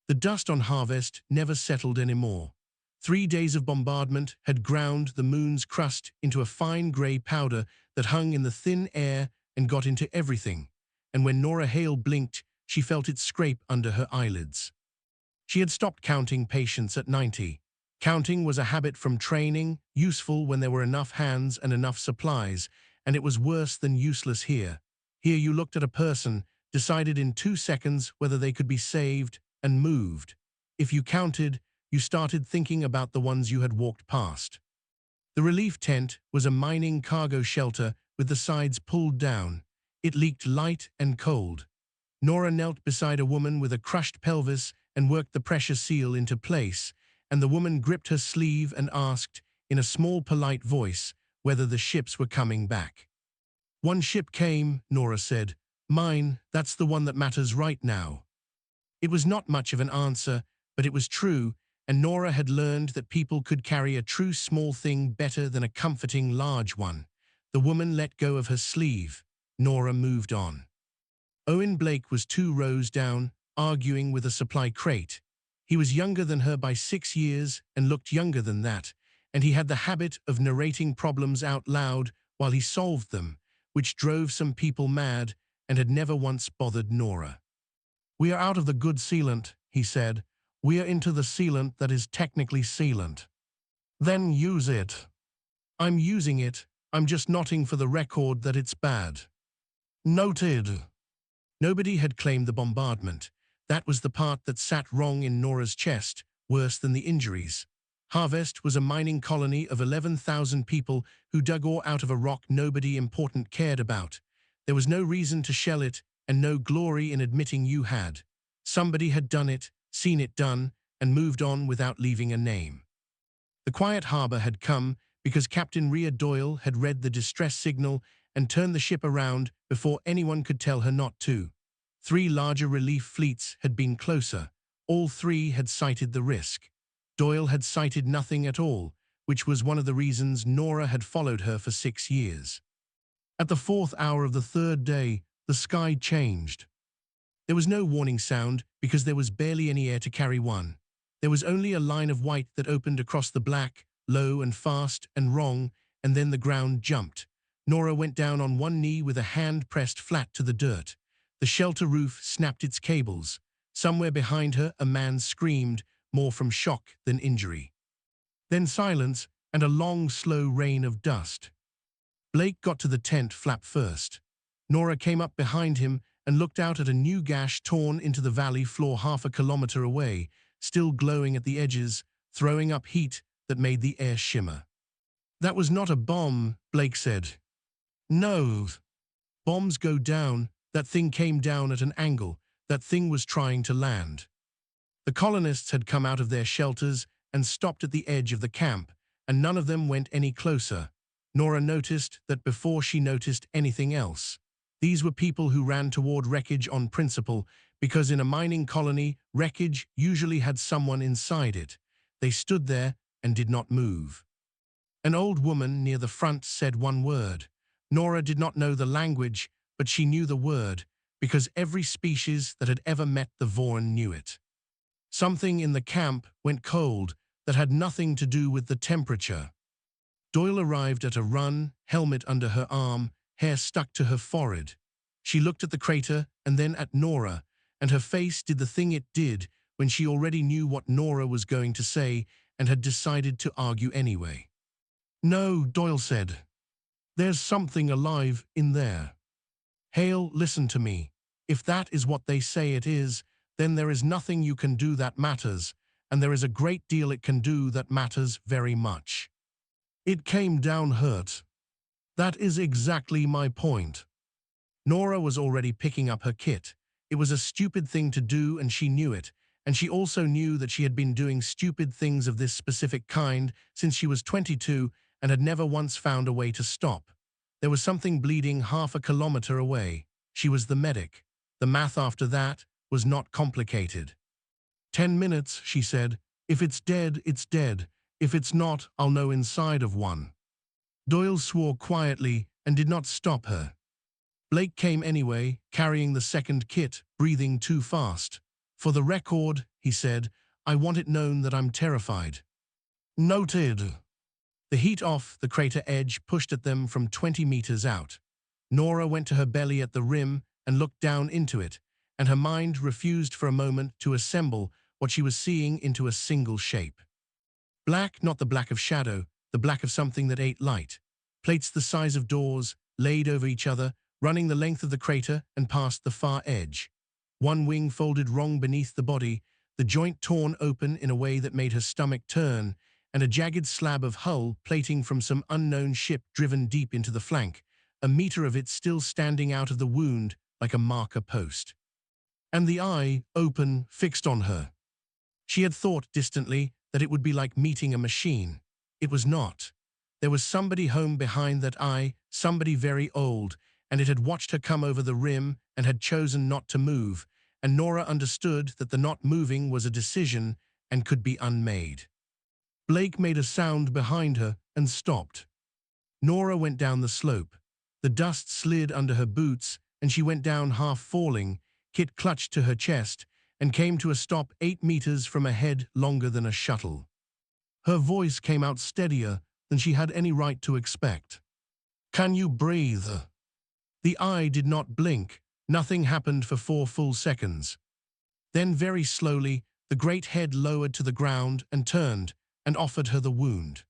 The dust on Harvest never settled anymore. 3 days of bombardment had ground the moon's crust into a fine grey powder that hung in the thin air and got into everything, and when Nora Hale blinked, she felt it scrape under her eyelids. She had stopped counting patients at 90. Counting was a habit from training, useful when there were enough hands and enough supplies, and it was worse than useless here. Here you looked at a person, decided in 2 seconds whether they could be saved, and moved. If you counted, you started thinking about the ones you had walked past. The relief tent was a mining cargo shelter with the sides pulled down. It leaked light and cold. Nora knelt beside a woman with a crushed pelvis and worked the pressure seal into place, and the woman gripped her sleeve and asked, in a small polite voice, whether the ships were coming back. "One ship came," Nora said. "Mine, that's the one that matters right now." It was not much of an answer, but it was true, and Nora had learned that people could carry a true small thing better than a comforting large one. The woman let go of her sleeve. Nora moved on. Owen Blake was 2 rows down, arguing with a supply crate. He was younger than her by 6 years and looked younger than that, and he had the habit of narrating problems out loud while he solved them, which drove some people mad and had never once bothered Nora. "We are out of the good sealant," he said. "We are into the sealant that is technically sealant." "Then use it." "I'm using it. I'm just noting for the record that it's bad." "Noted." Nobody had claimed the bombardment. That was the part that sat wrong in Nora's chest, worse than the injuries. Harvest was a mining colony of 11,000 people who dug ore out of a rock nobody important cared about. There was no reason to shell it, and no glory in admitting you had. Somebody had done it, seen it done, and moved on without leaving a name. The quiet harbor had come because Captain Rhea Doyle had read the distress signal and turned the ship around before anyone could tell her not to. 3 larger relief fleets had been closer. All 3 had cited the risk. Doyle had cited nothing at all, which was one of the reasons Nora had followed her for 6 years. At the 4th hour of the 3rd day, the sky changed. There was no warning sound because there was barely any air to carry one. There was only a line of white that opened across the black, low and fast and wrong, and then the ground jumped. Nora went down on one knee with a hand pressed flat to the dirt. The shelter roof snapped its cables. Somewhere behind her, a man screamed, more from shock than injury. Then silence and a long, slow rain of dust. Blake got to the tent flap first. Nora came up behind him and looked out at a new gash torn into the valley floor half a kilometer away, still glowing at the edges, throwing up heat that made the air shimmer. "That was not a bomb," Blake said. "No. Bombs go down. That thing came down at an angle. That thing was trying to land." The colonists had come out of their shelters and stopped at the edge of the camp, and none of them went any closer. Nora noticed that before she noticed anything else. These were people who ran toward wreckage on principle, because in a mining colony, wreckage usually had someone inside it. They stood there and did not move. An old woman near the front said one word. Nora did not know the language, but she knew the word, because every species that had ever met the Vorn knew it. Something in the camp went cold that had nothing to do with the temperature. Doyle arrived at a run, helmet under her arm, hair stuck to her forehead. She looked at the crater and then at Nora, and her face did the thing it did when she already knew what Nora was going to say and had decided to argue anyway. "No," Doyle said. "There's something alive in there. Hale, listen to me. If that is what they say it is, then there is nothing you can do that matters, and there is a great deal it can do that matters very much. It came down hurt. That is exactly my point." Nora was already picking up her kit. It was a stupid thing to do, and she knew it, and she also knew that she had been doing stupid things of this specific kind since she was 22 and had never once found a way to stop. There was something bleeding half a kilometer away. She was the medic. The math after that was not complicated. 10 minutes, she said. If it's dead, it's dead. If it's not, I'll know inside of one. Doyle swore quietly and did not stop her. Blake came anyway, carrying the second kit, breathing too fast. "For the record," he said, "I want it known that I'm terrified." "Noted." The heat off the crater edge pushed at them from 20 meters out. Nora went to her belly at the rim and looked down into it, and her mind refused for a moment to assemble what she was seeing into a single shape. Black, not the black of shadow, the black of something that ate light. Plates the size of doors, laid over each other, running the length of the crater and past the far edge. One wing folded wrong beneath the body, the joint torn open in a way that made her stomach turn, and a jagged slab of hull plating from some unknown ship driven deep into the flank, a meter of it still standing out of the wound like a marker post. And the eye, open, fixed on her. She had thought distantly that it would be like meeting a machine. It was not. There was somebody home behind that eye, somebody very old, and it had watched her come over the rim and had chosen not to move, and Nora understood that the not moving was a decision and could be unmade. Blake made a sound behind her and stopped. Nora went down the slope. The dust slid under her boots, and she went down half falling. Kit clutched to her chest and came to a stop 8 meters from a head longer than a shuttle. Her voice came out steadier than she had any right to expect. "Can you breathe?" The eye did not blink. Nothing happened for 4 full seconds. Then very slowly, the great head lowered to the ground and turned and offered her the wound.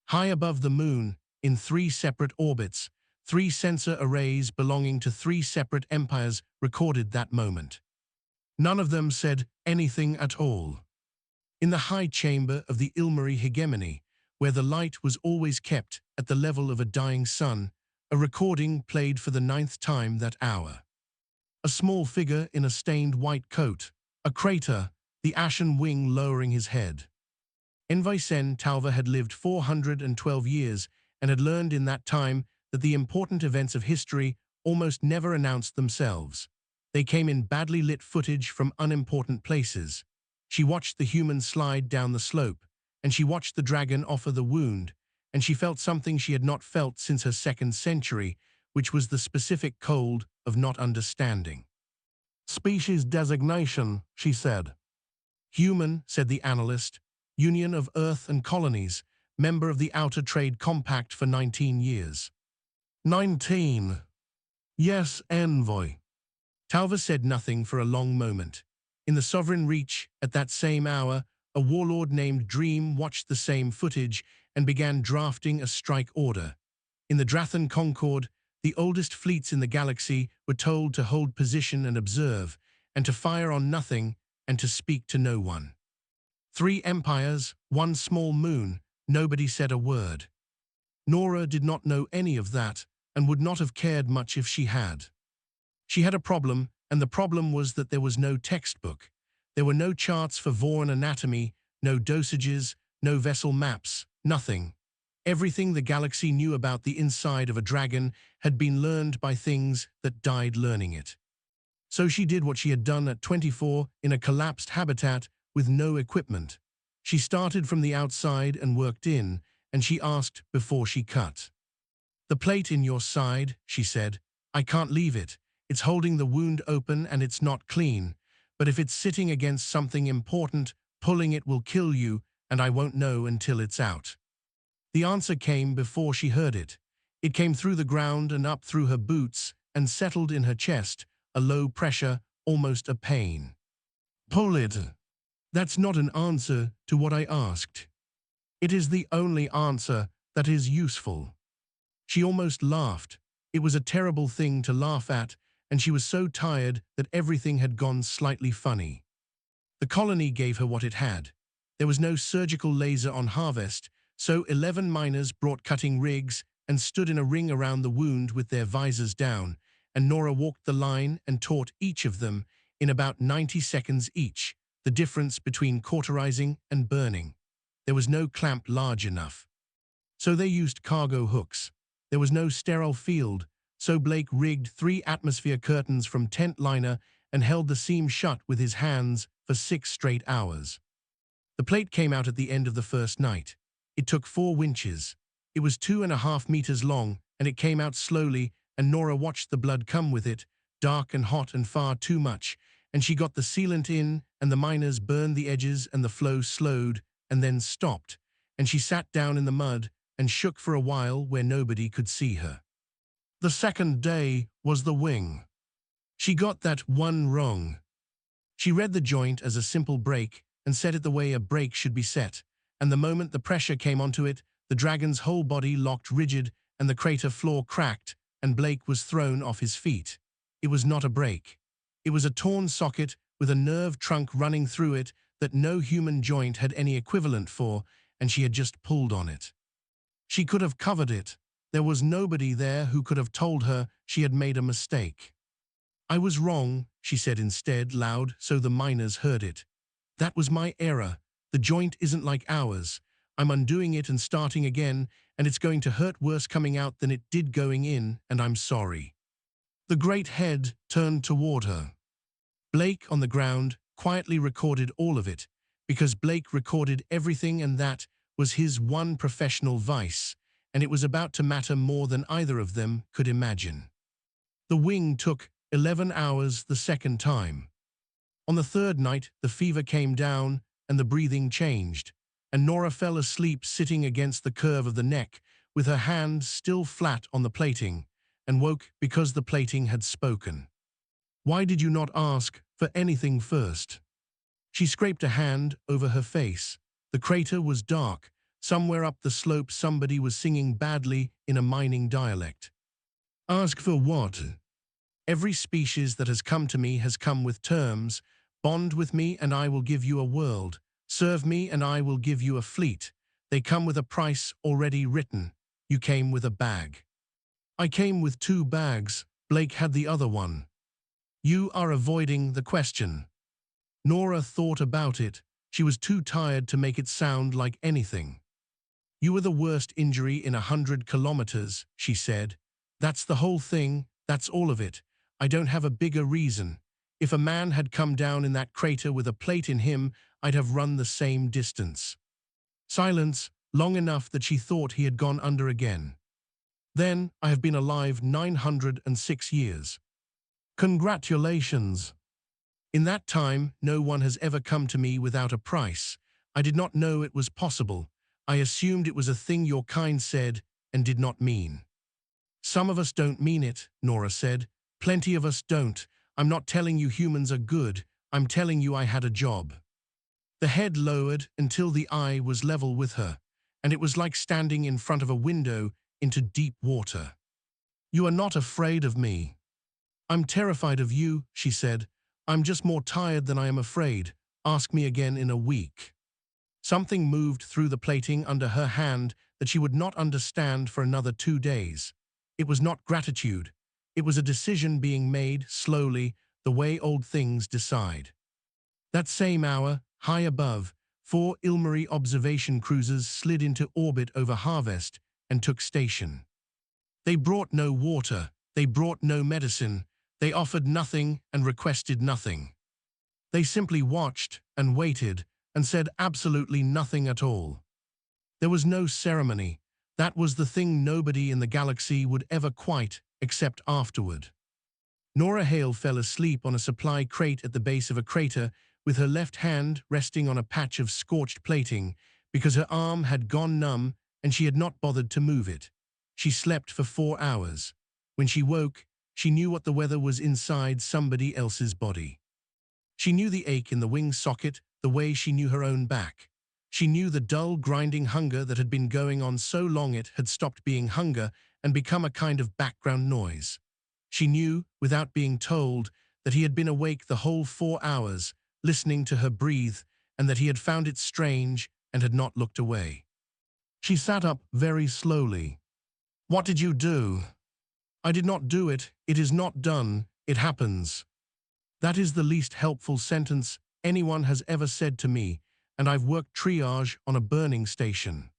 High above the moon, in 3 separate orbits, 3 sensor arrays belonging to 3 separate empires recorded that moment. None of them said anything at all. In the high chamber of the Ilmari hegemony, where the light was always kept at the level of a dying sun, a recording played for the 9th time that hour. A small figure in a stained white coat, a crater, the ashen wing lowering his head. Envisen Talva had lived 412 years and had learned in that time that the important events of history almost never announced themselves. They came in badly lit footage from unimportant places. She watched the human slide down the slope, and she watched the dragon offer the wound, and she felt something she had not felt since her 2nd century, which was the specific cold of not understanding. "Species designation," she said. "Human," said the analyst. "Union of Earth and Colonies, member of the Outer Trade Compact for 19 years. 19. Yes, envoy." Talva said nothing for a long moment. In the Sovereign Reach, at that same hour, a warlord named Dream watched the same footage and began drafting a strike order. In the Drathan Concord, the oldest fleets in the galaxy were told to hold position and observe, and to fire on nothing, and to speak to no one. 3 empires, 1 small moon, nobody said a word. Nora did not know any of that, and would not have cared much if she had. She had a problem, and the problem was that there was no textbook. There were no charts for Vorn anatomy, no dosages, no vessel maps, nothing. Everything the galaxy knew about the inside of a dragon had been learned by things that died learning it. So she did what she had done at 24 in a collapsed habitat with no equipment. She started from the outside and worked in, and she asked before she cut. "The plate in your side," she said. "I can't leave it. It's holding the wound open and it's not clean. But if it's sitting against something important, pulling it will kill you, and I won't know until it's out." The answer came before she heard it. It came through the ground and up through her boots and settled in her chest, a low pressure, almost a pain. "Pull it." "That's not an answer to what I asked." "It is the only answer that is useful." She almost laughed. It was a terrible thing to laugh at, and she was so tired that everything had gone slightly funny. The colony gave her what it had. There was no surgical laser on Harvest, so 11 miners brought cutting rigs and stood in a ring around the wound with their visors down, and Nora walked the line and taught each of them, in about 90 seconds each, the difference between cauterizing and burning. There was no clamp large enough. So they used cargo hooks. There was no sterile field, so Blake rigged 3 atmosphere curtains from tent liner and held the seam shut with his hands for 6 straight hours. The plate came out at the end of the first night. It took 4 winches. It was 2.5 meters long, and it came out slowly, and Nora watched the blood come with it, dark and hot and far too much, and she got the sealant in, and the miners burned the edges, and the flow slowed, and then stopped, and she sat down in the mud and shook for a while where nobody could see her. The second day was the wing. She got that one wrong. She read the joint as a simple brake and set it the way a brake should be set, and the moment the pressure came onto it, the dragon's whole body locked rigid and the crater floor cracked, and Blake was thrown off his feet. It was not a brake. It was a torn socket with a nerve trunk running through it that no human joint had any equivalent for, and she had just pulled on it. She could have covered it. There was nobody there who could have told her she had made a mistake. "I was wrong," she said instead, loud, so the miners heard it. "That was my error. The joint isn't like ours. I'm undoing it and starting again, and it's going to hurt worse coming out than it did going in, and I'm sorry." The great head turned toward her. Blake, on the ground, quietly recorded all of it, because Blake recorded everything, and that was his one professional vice, and it was about to matter more than either of them could imagine. The wing took 11 hours the second time. On the third night, the fever came down and the breathing changed, and Nora fell asleep sitting against the curve of the neck with her hand still flat on the plating, and woke because the plating had spoken. "Why did you not ask for anything first?" She scraped a hand over her face. The crater was dark. Somewhere up the slope somebody was singing badly in a mining dialect. "Ask for what?" "Every species that has come to me has come with terms. Bond with me and I will give you a world. Serve me and I will give you a fleet. They come with a price already written. You came with a bag." "I came with 2 bags. Blake had the other one." "You are avoiding the question." Nora thought about it. She was too tired to make it sound like anything. "You were the worst injury in 100 kilometers, she said. "That's the whole thing, that's all of it. I don't have a bigger reason. If a man had come down in that crater with a plate in him, I'd have run the same distance." Silence, long enough that she thought he had gone under again. "Then I have been alive 906 years. "Congratulations." "In that time, no one has ever come to me without a price. I did not know it was possible. I assumed it was a thing your kind said and did not mean." "Some of us don't mean it," Nora said. "Plenty of us don't. I'm not telling you humans are good. I'm telling you I had a job." The head lowered until the eye was level with her, and it was like standing in front of a window into deep water. "You are not afraid of me." "I'm terrified of you," she said. "I'm just more tired than I am afraid. Ask me again in a week." Something moved through the plating under her hand that she would not understand for another 2 days. It was not gratitude. It was a decision being made, slowly, the way old things decide. That same hour, high above, 4 Ilmari observation cruisers slid into orbit over Harvest and took station. They brought no water, they brought no medicine, they offered nothing and requested nothing. They simply watched and waited and said absolutely nothing at all. There was no ceremony. That was the thing nobody in the galaxy would ever quite accept afterward. Nora Hale fell asleep on a supply crate at the base of a crater with her left hand resting on a patch of scorched plating because her arm had gone numb and she had not bothered to move it. She slept for 4 hours. When she woke, she knew what the weather was inside somebody else's body. She knew the ache in the wing socket the way she knew her own back. She knew the dull, grinding hunger that had been going on so long it had stopped being hunger and become a kind of background noise. She knew, without being told, that he had been awake the whole 4 hours, listening to her breathe, and that he had found it strange and had not looked away. She sat up very slowly. "What did you do?" "I did not do it. It is not done. It happens." That is the least helpful sentence anyone has ever said to me, and I've worked triage on a burning station.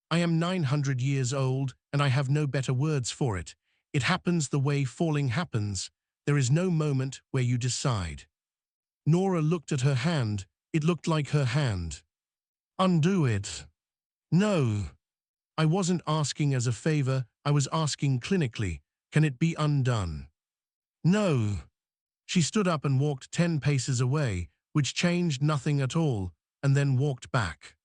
I am 900 years old, and I have no better words for it. It happens the way falling happens. There is no moment where you decide. Nora looked at her hand. It looked like her hand. "Undo it." "No." "I wasn't asking as a favor. I was asking clinically. Can it be undone?" "No." She stood up and walked 10 paces away, which changed nothing at all, and then walked back.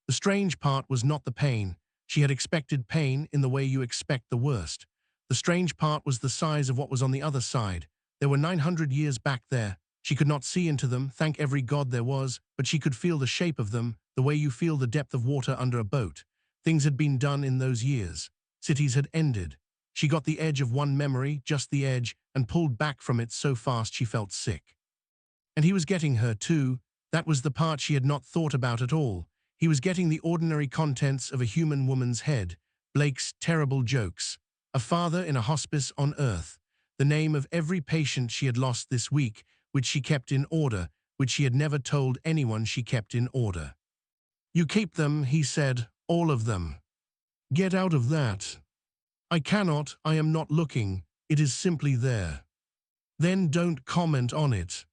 The strange part was not the pain. She had expected pain in the way you expect the worst. The strange part was the size of what was on the other side. There were 900 years back there. She could not see into them, thank every god there was, but she could feel the shape of them, the way you feel the depth of water under a boat. Things had been done in those years. Cities had ended. She got the edge of one memory, just the edge, and pulled back from it so fast she felt sick. And he was getting her too. That was the part she had not thought about at all. He was getting the ordinary contents of a human woman's head, Blake's terrible jokes, a father in a hospice on Earth, the name of every patient she had lost this week, which she kept in order, which she had never told anyone she kept in order. "You keep them," he said, "all of them. Get out of that." "I cannot, I am not looking, it is simply there." "Then don't comment on it."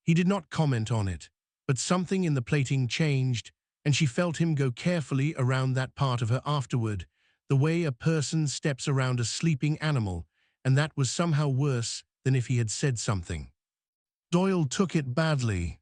He did not comment on it, but something in the plating changed, and she felt him go carefully around that part of her afterward, the way a person steps around a sleeping animal, and that was somehow worse than if he had said something. Doyle took it badly.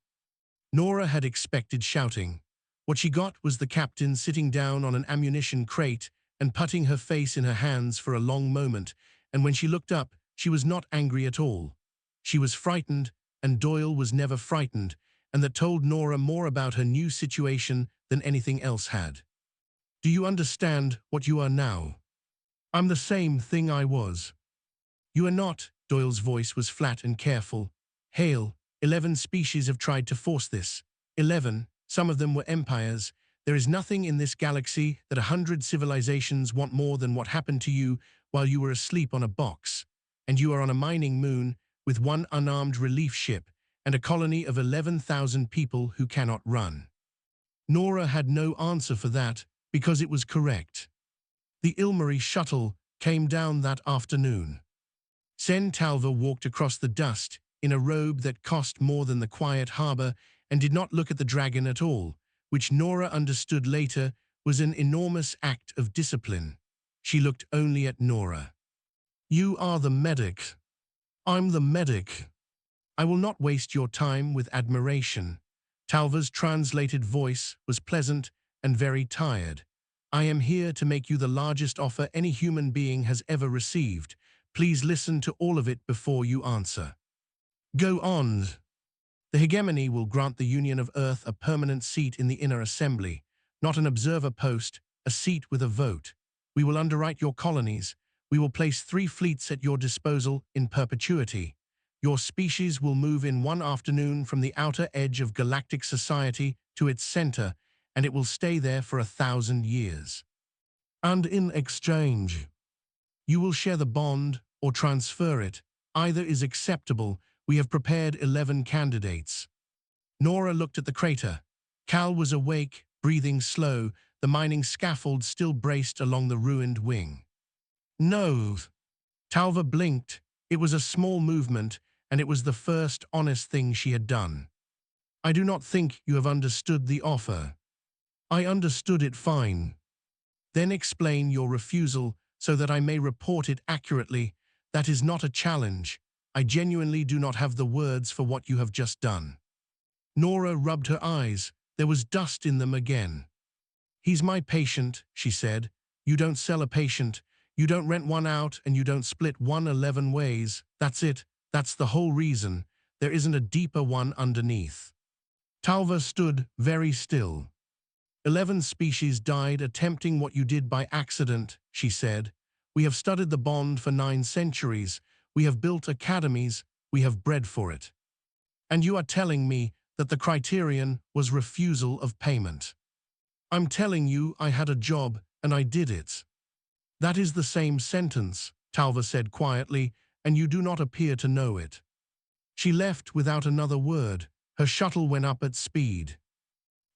Nora had expected shouting. What she got was the captain sitting down on an ammunition crate and putting her face in her hands for a long moment, and when she looked up, she was not angry at all. She was frightened, and Doyle was never frightened, and that told Nora more about her new situation than anything else had. "Do you understand what you are now?" "I'm the same thing I was." "You are not." Doyle's voice was flat and careful. "Hale, 11 species have tried to force this. 11, some of them were empires. There is nothing in this galaxy that 100 civilizations want more than what happened to you while you were asleep on a box. And you are on a mining moon with one unarmed relief ship and a colony of 11,000 people who cannot run." Nora had no answer for that because it was correct. The Ilmari shuttle came down that afternoon. Sen Talva walked across the dust in a robe that cost more than the quiet harbor and did not look at the dragon at all, which Nora understood later was an enormous act of discipline. She looked only at Nora. "You are the medic." "I'm the medic." "I will not waste your time with admiration." Talva's translated voice was pleasant and very tired. "I am here to make you the largest offer any human being has ever received. Please listen to all of it before you answer." "Go on." "The hegemony will grant the Union of Earth a permanent seat in the inner assembly, not an observer post, a seat with a vote. We will underwrite your colonies. We will place 3 fleets at your disposal in perpetuity. Your species will move in one afternoon from the outer edge of galactic society to its center, and it will stay there for 1,000 years. And in exchange, you will share the bond or transfer it. Either is acceptable. We have prepared 11 candidates." Nora looked at the crater. Cal was awake, breathing slow, the mining scaffold still braced along the ruined wing. "No." Talva blinked. It was a small movement, and it was the first honest thing she had done. "I do not think you have understood the offer." "I understood it fine." "Then explain your refusal so that I may report it accurately. That is not a challenge. I genuinely do not have the words for what you have just done." Nora rubbed her eyes. There was dust in them again. "He's my patient," she said. "You don't sell a patient. You don't rent one out, and you don't split one 11 ways. That's it. That's the whole reason. There isn't a deeper one underneath." Talva stood very still. 11 species died attempting what you did by accident," she said. "We have studied the bond for 9 centuries. We have built academies. We have bred for it. And you are telling me that the criterion was refusal of payment." "I'm telling you I had a job, and I did it." "That is the same sentence," Talva said quietly, "and you do not appear to know it." She left without another word. Her shuttle went up at speed.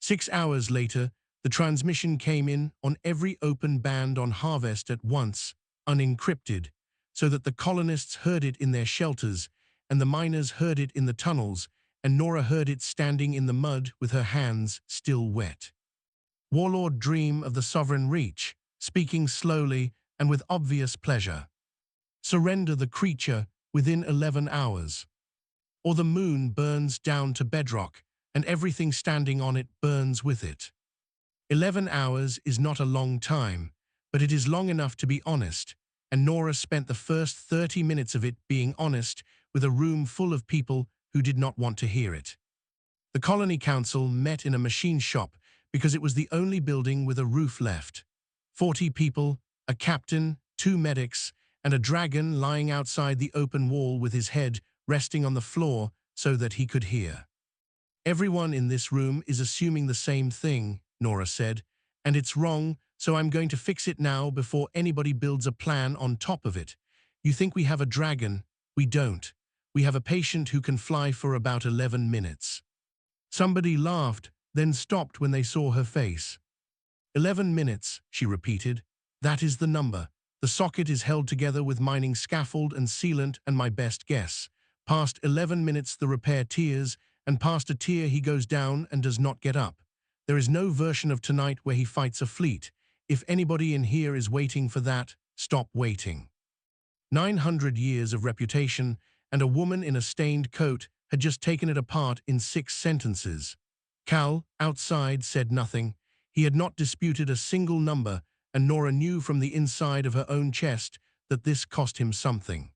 6 hours later, the transmission came in on every open band on Harvest at once, unencrypted, so that the colonists heard it in their shelters, and the miners heard it in the tunnels, and Nora heard it standing in the mud with her hands still wet. Warlord Dream of the Sovereign Reach, speaking slowly and with obvious pleasure. "Surrender the creature within 11 hours. or the moon burns down to bedrock, and everything standing on it burns with it. 11 hours is not a long time, but it is long enough to be honest, and Nora spent the first 30 minutes of it being honest with a room full of people who did not want to hear it. The Colony Council met in a machine shop because it was the only building with a roof left. 40 people, a captain, 2 medics, and a dragon lying outside the open wall with his head resting on the floor so that he could hear. Everyone in this room is assuming the same thing, Nora said, and it's wrong, so I'm going to fix it now before anybody builds a plan on top of it. You think we have a dragon? We don't. We have a patient who can fly for about 11 minutes. Somebody laughed, then stopped when they saw her face. 11 minutes, she repeated. That is the number. The socket is held together with mining scaffold and sealant and my best guess. Past 11 minutes the repair tears, and past a tear he goes down and does not get up. There is no version of tonight where he fights a fleet. If anybody in here is waiting for that, stop waiting. 900 years of reputation, and a woman in a stained coat had just taken it apart in 6 sentences. Cal, outside, said nothing. He had not disputed a single number, and Nora knew from the inside of her own chest that this cost him something.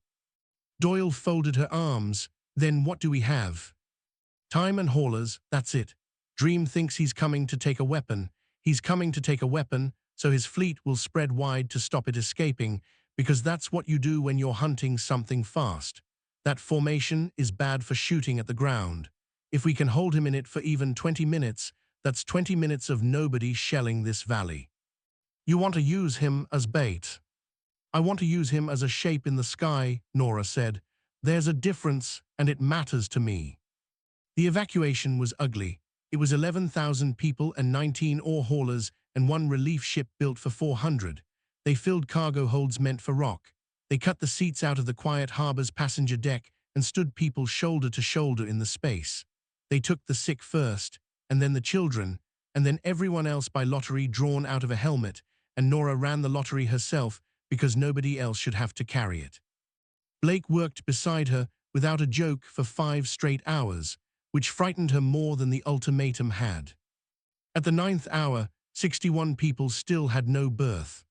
Doyle folded her arms. Then what do we have? Time and haulers, that's it. Dream thinks he's coming to take a weapon. He's coming to take a weapon, so his fleet will spread wide to stop it escaping, because that's what you do when you're hunting something fast. That formation is bad for shooting at the ground. If we can hold him in it for even 20 minutes, that's 20 minutes of nobody shelling this valley. You want to use him as bait. I want to use him as a shape in the sky, Nora said. There's a difference, and it matters to me. The evacuation was ugly. It was 11,000 people and 19 ore haulers and 1 relief ship built for 400. They filled cargo holds meant for rock. They cut the seats out of the quiet harbor's passenger deck and stood people shoulder to shoulder in the space. They took the sick first, and then the children, and then everyone else by lottery drawn out of a helmet, and Nora ran the lottery herself because nobody else should have to carry it. Blake worked beside her without a joke for 5 straight hours, which frightened her more than the ultimatum had. At the 9th hour, 61 people still had no berth.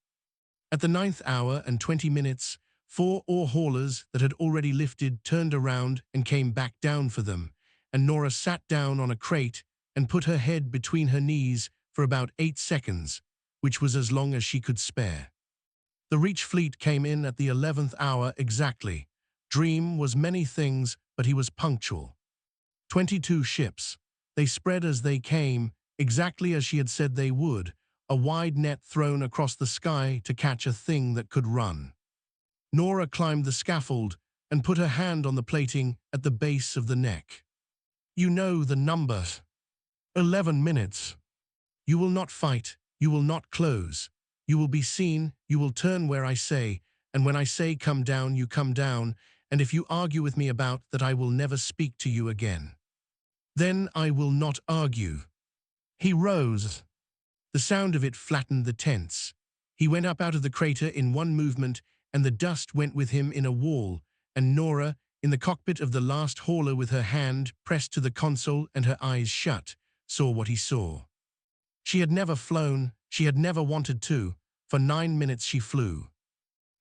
At the 9th hour and 20 minutes, 4 ore haulers that had already lifted turned around and came back down for them, and Nora sat down on a crate and put her head between her knees for about 8 seconds, which was as long as she could spare. The Reach fleet came in at the 11th hour exactly. Dream was many things, but he was punctual. 22 ships. They spread as they came, exactly as she had said they would, a wide net thrown across the sky to catch a thing that could run. Nora climbed the scaffold and put her hand on the plating at the base of the neck. You know the number. 11 minutes. You will not fight, you will not close. You will be seen, you will turn where I say, and when I say come down, you come down, and if you argue with me about that, I will never speak to you again. Then I will not argue. He rose. The sound of it flattened the tents. He went up out of the crater in one movement, and the dust went with him in a wall, and Nora, in the cockpit of the last hauler with her hand pressed to the console and her eyes shut, saw what he saw. She had never flown, she had never wanted to. For 9 minutes she flew.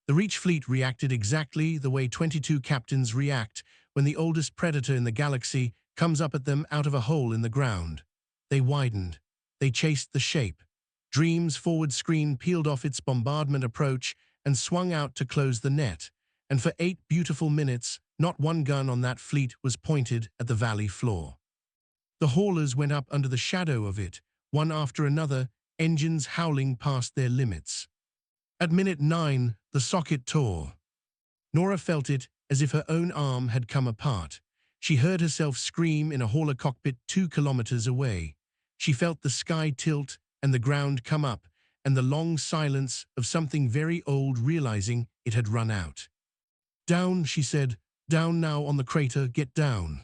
The Reach fleet reacted exactly the way 22 captains react when the oldest predator in the galaxy comes up at them out of a hole in the ground. They widened. They chased the shape. Dream's forward screen peeled off its bombardment approach and swung out to close the net, and for 8 beautiful minutes, not one gun on that fleet was pointed at the valley floor. The haulers went up under the shadow of it, one after another, engines howling past their limits. At minute 9, the socket tore. Nora felt it as if her own arm had come apart. She heard herself scream in a hauler cockpit 2 kilometers away. She felt the sky tilt and the ground come up, and the long silence of something very old realizing it had run out. Down, she said. Down now on the crater, get down.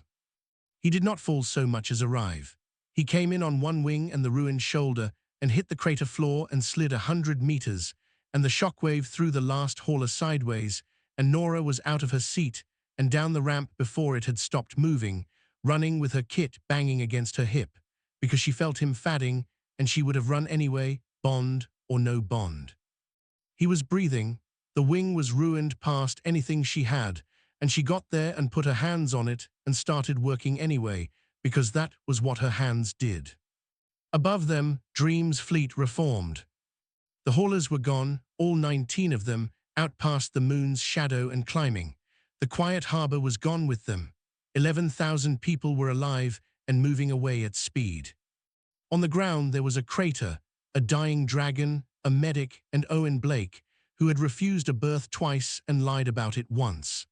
He did not fall so much as arrive. He came in on one wing and the ruined shoulder and hit the crater floor and slid 100 meters, and the shockwave threw the last hauler sideways, and Nora was out of her seat and down the ramp before it had stopped moving, running with her kit banging against her hip, because she felt him fadding, and she would have run anyway, bond or no bond. He was breathing, the wing was ruined past anything she had, and she got there and put her hands on it and started working anyway, because that was what her hands did. Above them, Dream's fleet reformed. The haulers were gone, all 19 of them, out past the moon's shadow and climbing. The quiet harbor was gone with them. 11,000 people were alive and moving away at speed. On the ground there was a crater, a dying dragon, a medic, and Owen Blake, who had refused a berth twice and lied about it once.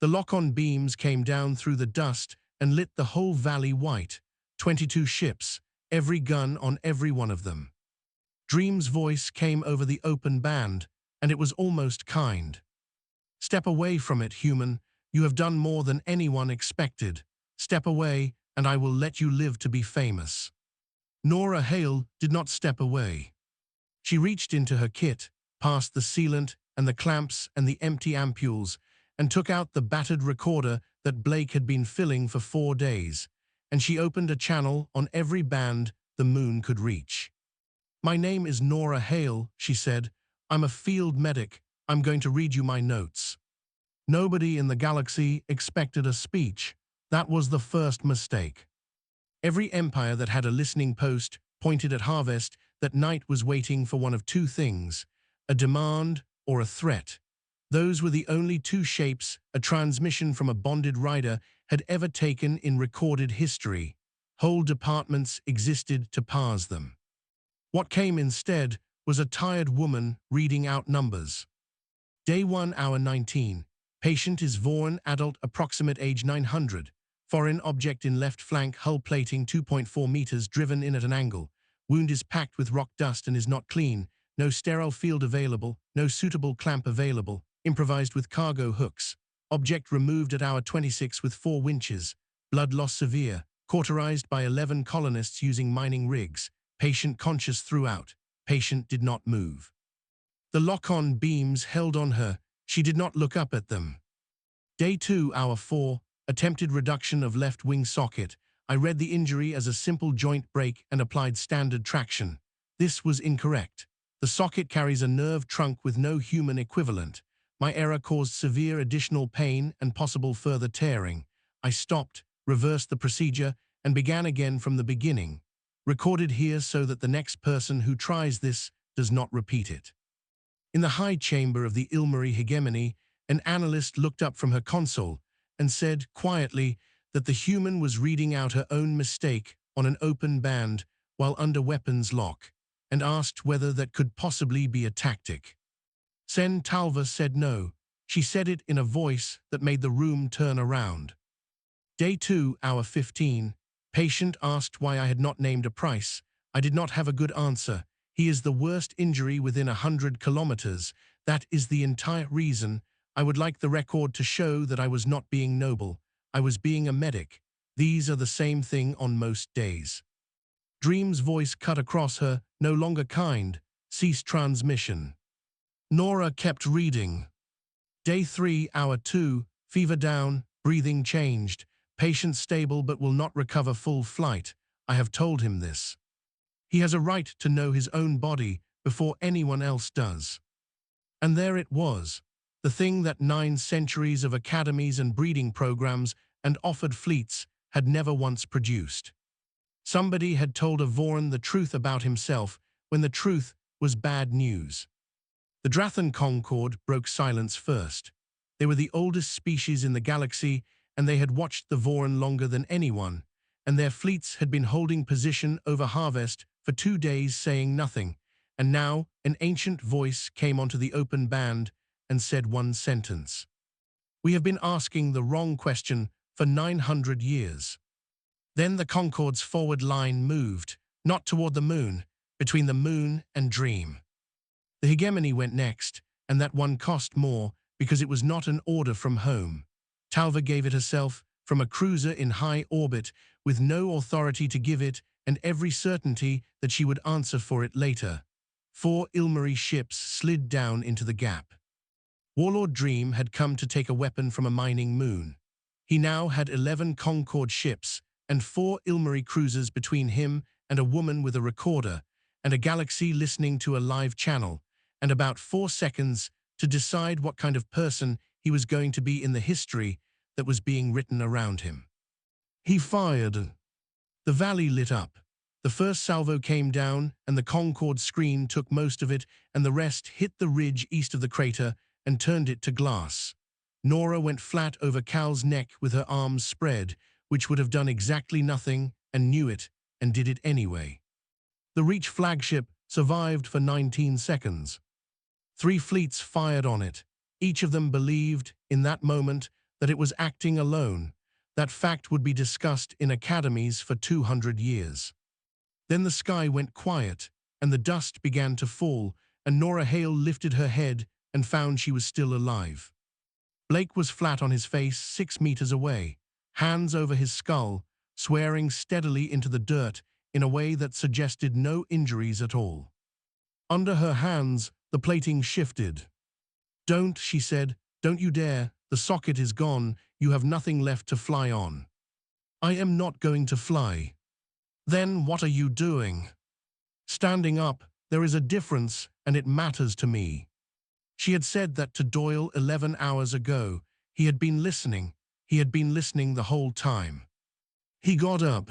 The lock-on beams came down through the dust and lit the whole valley white. 22 ships, every gun on every one of them. Dream's voice came over the open band, and it was almost kind. "Step away from it, human. You have done more than anyone expected. Step away, and I will let you live to be famous." Nora Hale did not step away. She reached into her kit, past the sealant and the clamps and the empty ampules, and took out the battered recorder that Blake had been filling for 4 days, and she opened a channel on every band the moon could reach. "My name is Nora Hale," she said. "I'm a field medic. I'm going to read you my notes." Nobody in the galaxy expected a speech. That was the first mistake. Every empire that had a listening post pointed at Harvest that night was waiting for one of two things, a demand or a threat. Those were the only two shapes a transmission from a bonded rider had ever taken in recorded history. Whole departments existed to parse them. What came instead was a tired woman reading out numbers. Day 1, hour 19. Patient is Vorn, adult, approximate age 900. Foreign object in left flank, hull plating 2.4 meters, driven in at an angle. Wound is packed with rock dust and is not clean. No sterile field available, no suitable clamp available. Improvised with cargo hooks. Object removed at hour 26 with 4 winches. Blood loss severe. Cauterized by 11 colonists using mining rigs. Patient conscious throughout. Patient did not move. The lock-on beams held on her. She did not look up at them. Day 2, hour 4. Attempted reduction of left wing socket. I read the injury as a simple joint break and applied standard traction. This was incorrect. The socket carries a nerve trunk with no human equivalent. My error caused severe additional pain and possible further tearing. I stopped, reversed the procedure, and began again from the beginning. Recorded here so that the next person who tries this does not repeat it. In the high chamber of the Ilmari hegemony, an analyst looked up from her console and said quietly that the human was reading out her own mistake on an open band while under weapons lock, and asked whether that could possibly be a tactic. Sen Talva said no. She said it in a voice that made the room turn around. Day 2, hour 15. Patient asked why I had not named a price. I did not have a good answer. He is the worst injury within 100 kilometers. That is the entire reason. I would like the record to show that I was not being noble. I was being a medic. These are the same thing on most days. Dream's voice cut across her, no longer kind. Cease transmission. Nora kept reading. Day 3, hour 2. Fever down, breathing changed. Patient stable but will not recover full flight. I have told him this. He has a right to know his own body before anyone else does. And there it was. The thing that 9 centuries of academies and breeding programs and offered fleets had never once produced. Somebody had told a Vorn the truth about himself when the truth was bad news. The Drathan Concord broke silence first. They were the oldest species in the galaxy, and they had watched the Vorn longer than anyone, and their fleets had been holding position over Harvest for 2 days saying nothing, and now an ancient voice came onto the open band and said one sentence. We have been asking the wrong question for 900 years. Then the Concorde's forward line moved, not toward the moon, between the moon and Dream. The hegemony went next, and that one cost more because it was not an order from home. Talva gave it herself from a cruiser in high orbit with no authority to give it and every certainty that she would answer for it later. 4 Ilmari ships slid down into the gap. Warlord Dream had come to take a weapon from a mining moon. He now had 11 Concorde ships and 4 Ilmari cruisers between him and a woman with a recorder and a galaxy listening to a live channel, and about 4 seconds to decide what kind of person he was going to be in the history that was being written around him. He fired. The valley lit up. The first salvo came down, and the Concorde screen took most of it, and the rest hit the ridge east of the crater and turned it to glass. Nora went flat over Cal's neck with her arms spread, which would have done exactly nothing, and knew it, and did it anyway. The Reach flagship survived for 19 seconds. 3 fleets fired on it. Each of them believed, in that moment, that it was acting alone. That fact would be discussed in academies for 200 years. Then the sky went quiet, and the dust began to fall, and Nora Hale lifted her head and found she was still alive. Blake was flat on his face 6 meters away, hands over his skull, swearing steadily into the dirt in a way that suggested no injuries at all. Under her hands, the plating shifted. "Don't," she said, "don't you dare. The socket is gone. You have nothing left to fly on." "I am not going to fly." "Then what are you doing?" "Standing up. There is a difference, and it matters to me." She had said that to Doyle 11 hours ago. He had been listening. He had been listening the whole time. He got up.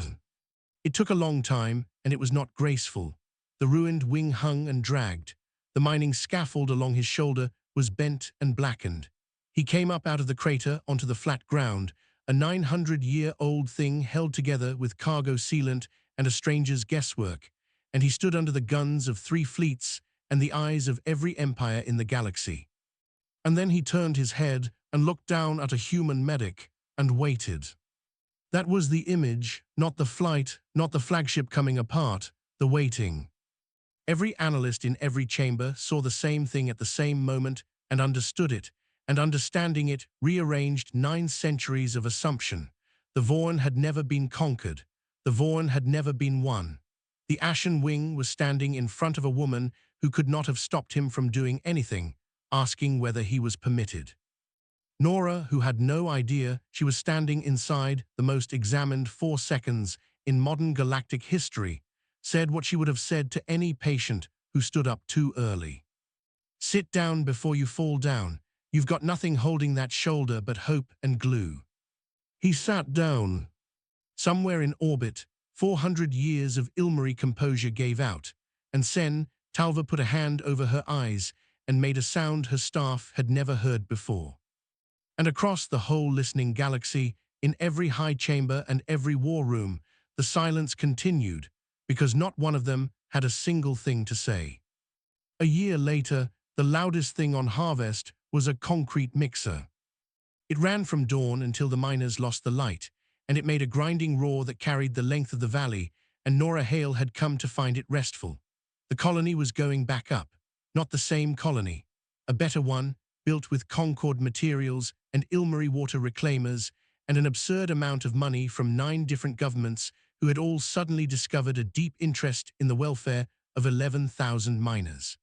It took a long time, and it was not graceful. The ruined wing hung and dragged. The mining scaffold along his shoulder was bent and blackened. He came up out of the crater onto the flat ground, a 900-year-old thing held together with cargo sealant and a stranger's guesswork, and he stood under the guns of 3 fleets and the eyes of every empire in the galaxy. And then he turned his head and looked down at a human medic and waited. That was the image, not the flight, not the flagship coming apart, the waiting. Every analyst in every chamber saw the same thing at the same moment and understood it, and understanding it rearranged 9 centuries of assumption. The Vorn had never been conquered. The Vorn had never been won. The Ashen Wing was standing in front of a woman who could not have stopped him from doing anything, asking whether he was permitted. Nora, who had no idea she was standing inside the most examined 4 seconds in modern galactic history, said what she would have said to any patient who stood up too early. "Sit down before you fall down. You've got nothing holding that shoulder but hope and glue." He sat down. Somewhere in orbit, 400 years of Ilmari composure gave out, and Sen, Talva put a hand over her eyes and made a sound her staff had never heard before. And across the whole listening galaxy, in every high chamber and every war room, the silence continued, because not one of them had a single thing to say. A year later, the loudest thing on Harvest was a concrete mixer. It ran from dawn until the miners lost the light, and it made a grinding roar that carried the length of the valley, and Nora Hale had come to find it restful. The colony was going back up, not the same colony, a better one, built with Concorde materials and Ilmari water reclaimers, and an absurd amount of money from 9 different governments who had all suddenly discovered a deep interest in the welfare of 11,000 miners.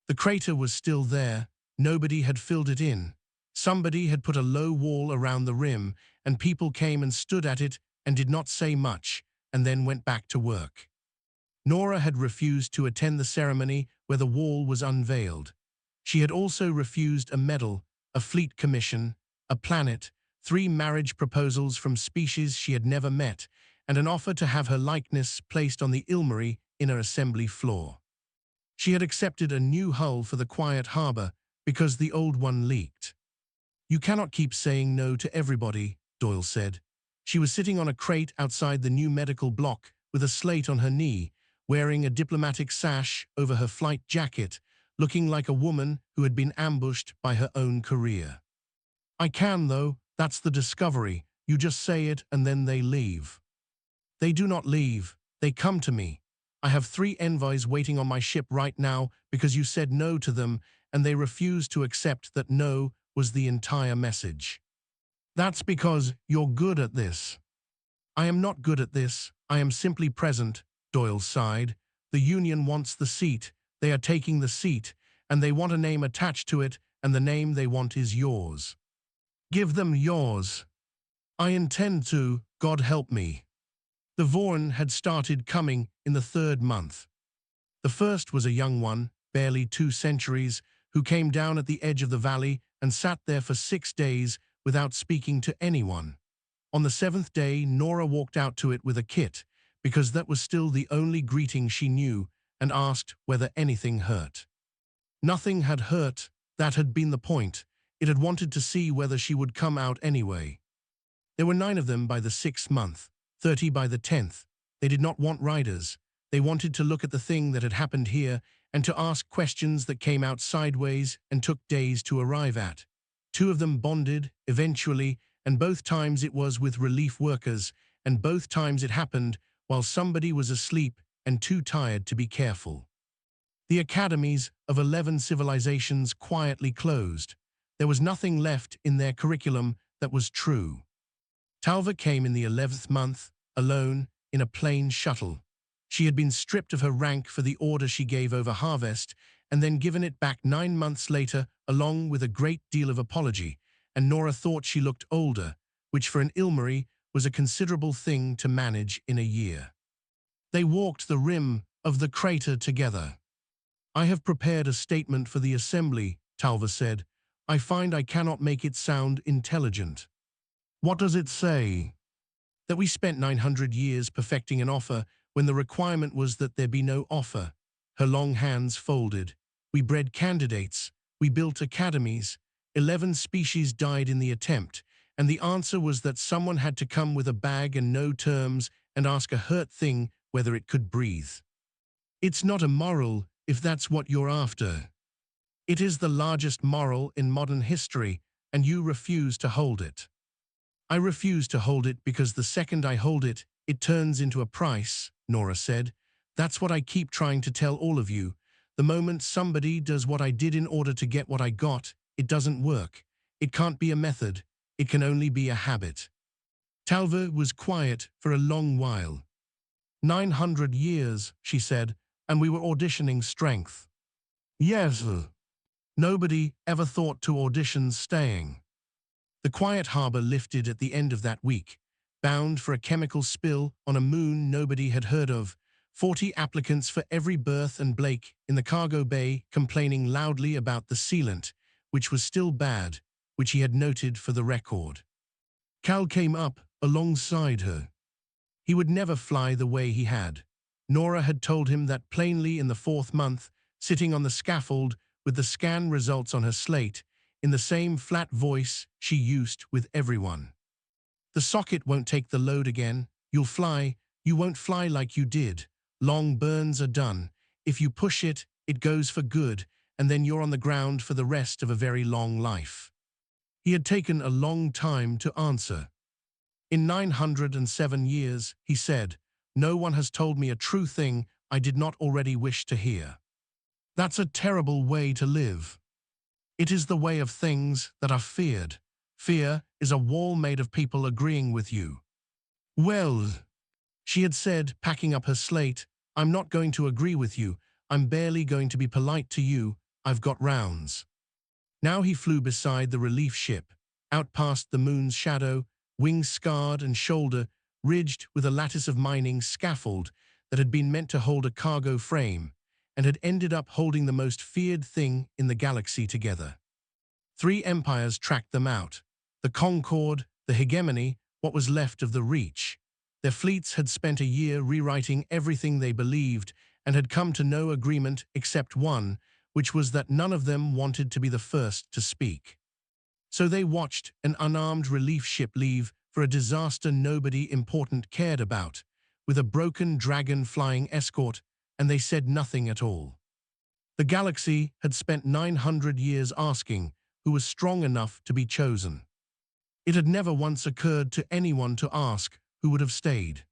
The crater was still there. Nobody had filled it in. Somebody had put a low wall around the rim, and people came and stood at it and did not say much, and then went back to work. Nora had refused to attend the ceremony where the wall was unveiled. She had also refused a medal, a fleet commission, a planet, 3 marriage proposals from species she had never met, and an offer to have her likeness placed on the Ilmari inner assembly floor. She had accepted a new hull for the quiet harbor because the old one leaked. "You cannot keep saying no to everybody," Doyle said. She was sitting on a crate outside the new medical block with a slate on her knee, wearing a diplomatic sash over her flight jacket, looking like a woman who had been ambushed by her own career. "I can, though. That's the discovery. You just say it and then they leave." "They do not leave. They come to me. I have 3 envoys waiting on my ship right now because you said no to them, and they refuse to accept that no was the entire message." "That's because you're good at this." "I am not good at this. I am simply present," Doyle sighed. "The Union wants the seat. They are taking the seat, and they want a name attached to it, and the name they want is yours. Give them yours. I intend to, God help me. The Vorn had started coming in the 3rd month. The first was a young one, barely 2 centuries, who came down at the edge of the valley and sat there for 6 days without speaking to anyone. On the 7th day, Nora walked out to it with a kit, because that was still the only greeting she knew, and asked whether anything hurt. Nothing had hurt, that had been the point. It had wanted to see whether she would come out anyway. There were 9 of them by the 6th month, 30 by the 10th. They did not want riders. They wanted to look at the thing that had happened here and to ask questions that came out sideways and took days to arrive at. 2 of them bonded, eventually, and both times it was with relief workers, and both times it happened while somebody was asleep and too tired to be careful. The academies of 11 civilizations quietly closed. There was nothing left in their curriculum that was true. Talva came in the 11th month, alone, in a plain shuttle. She had been stripped of her rank for the order she gave over harvest, and then given it back 9 months later, along with a great deal of apology, and Nora thought she looked older, which for an Ilmari was a considerable thing to manage in a year. They walked the rim of the crater together. I have prepared a statement for the assembly, Talva said. I find I cannot make it sound intelligent. What does it say? That we spent 900 years perfecting an offer when the requirement was that there be no offer. Her long hands folded. We bred candidates. We built academies. 11 species died in the attempt, and the answer was that someone had to come with a bag and no terms and ask a hurt thing whether it could breathe. It's not a moral, if that's what you're after. It is the largest moral in modern history, and you refuse to hold it. I refuse to hold it because the second I hold it, it turns into a price, Nora said. That's what I keep trying to tell all of you. The moment somebody does what I did in order to get what I got, it doesn't work. It can't be a method. It can only be a habit. Talva was quiet for a long while. 900 years, she said, and we were auditioning strength. Yes. Nobody ever thought to audition staying. The quiet harbor lifted at the end of that week, bound for a chemical spill on a moon nobody had heard of, 40 applicants for every berth, and Blake in the cargo bay complaining loudly about the sealant, which was still bad, which he had noted for the record. Cal came up alongside her. He would never fly the way he had. Nora had told him that plainly in the 4th month, sitting on the scaffold with the scan results on her slate, in the same flat voice she used with everyone. The socket won't take the load again. You'll fly. You won't fly like you did. Long burns are done. If you push it, it goes for good, and then you're on the ground for the rest of a very long life. He had taken a long time to answer. In 907 years, he said, no one has told me a true thing I did not already wish to hear. That's a terrible way to live. It is the way of things that are feared. Fear is a wall made of people agreeing with you. Well, she had said, packing up her slate, I'm not going to agree with you. I'm barely going to be polite to you. I've got rounds. Now he flew beside the relief ship, out past the moon's shadow, wings scarred and shoulder ridged with a lattice of mining scaffold that had been meant to hold a cargo frame, and had ended up holding the most feared thing in the galaxy together. 3 empires tracked them out. The Concord, the Hegemony, what was left of the Reach. Their fleets had spent a year rewriting everything they believed and had come to no agreement except one, which was that none of them wanted to be the first to speak. So they watched an unarmed relief ship leave for a disaster nobody important cared about, with a broken dragon-flying escort, and they said nothing at all. The galaxy had spent 900 years asking who was strong enough to be chosen. It had never once occurred to anyone to ask who would have stayed.